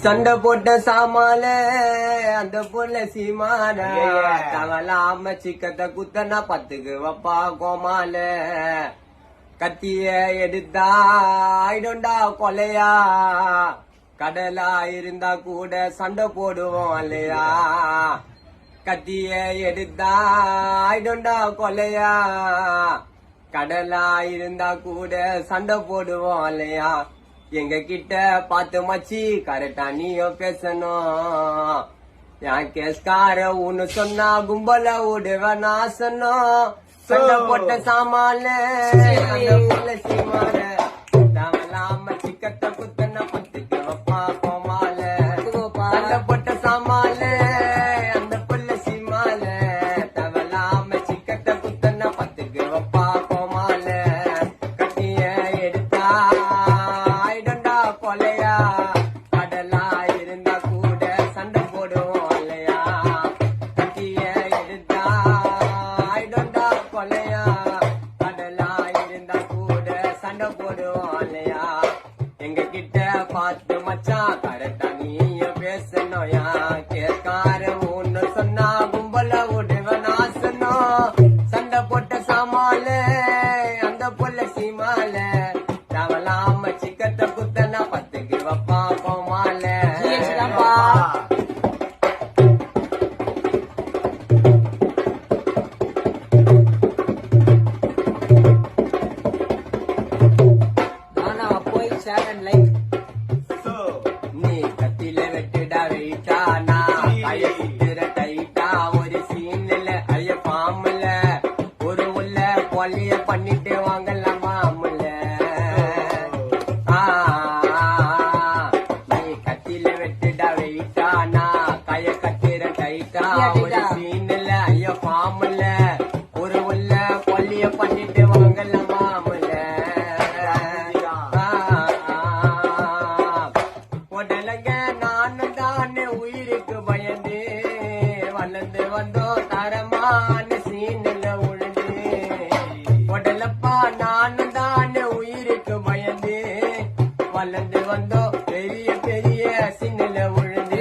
சண்டை போட்ட சாமால அந்த பொண்ண சீமான தவலாம சிக்கத்தை குத்தனா பத்துக்கு வப்பா கோமால கத்திய எடுத்தா ஆயிடும்டா கொலையா கடலா இருந்தா கூட சண்டை போடுவோம் இல்லையா கத்திய எடுத்தா ஆயிடும்டா கொலையா கடலா இருந்தா கூட சண்டை போடுவோம் இல்லையா எங்க கிட்ட பார்த்து மச்சி கரெக்டா நீயும் பேசணும் என் கேஸ்கார ஒன்னு சொன்னா கும்பல விடுவ நாசனம் சண்டை போட்ட சாமால சீமான தவலாம சிக்கத்தை குத்தன பத்துக்கு வப்பா கோமால சண்டை போட்ட சாமால அந்த புள்ள சீமால தவலாம சிக்கத்தை குத்தன பத்துக்கு வப்பா கோமால கட்டிய எடுத்தா கொலையா கடலா இருந்தா கூட சண்டை போடுவோம் இல்லையா கத்திய எடுத்தா ஆயிடும்டா கொலையா கடலா இருந்தா கூட சண்டை போடுவோம் இல்லையா எங்க கிட்ட பார்த்து மச்சான் கரெக்டா நீயும் பேசணும்யா கேட்கார ஒன்னு சொன்னா கும்பல விடுவ நாசனம் சண்டை போட்ட சாமால அந்த பொல்ல சீமால தவலாம சிக்கத்தை குத்தனா பத்துக்கு வப்பா கோமால நீ கத்தில வெட்டுடா வெயிட்டானா ஐய குத்துற டைட்டா ஒரு சீன்ல ஐய பாம்புல ஒரு உள்ள கொல்லிய பண்ணிட்டு வாங்கலாமா அம்முல நீ கத்தில வெட்டுடா வெயிட்டானா கைய கத்திர டைட்டா ஒரு சீன்ல ஐய பாம்புல ஒரு உள்ள கொல்லிய பண்ணிட்டு வாங்கலாமா அம்முல உடலங்க நானும் தானே உயிருக்கு பயந்து வளர்ந்து வந்தோம் தரமான சீனில் உழுந்து உடலப்பா நானும் தானே உயிருக்கு பயந்து வளர்ந்து வந்தோம் பெரிய பெரிய சீனில் உழுந்து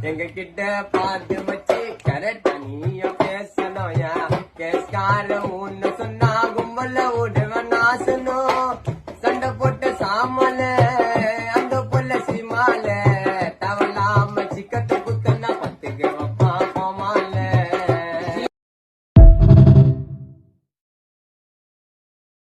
எங்க கிட்ட பார்த்து வச்சு கரெக்டா நீய பேசணும்யா கேஸ்கார ஒன்னு சொன்னா கும்பல விடுவ நாசனம் சண்டை போட்ட சாமல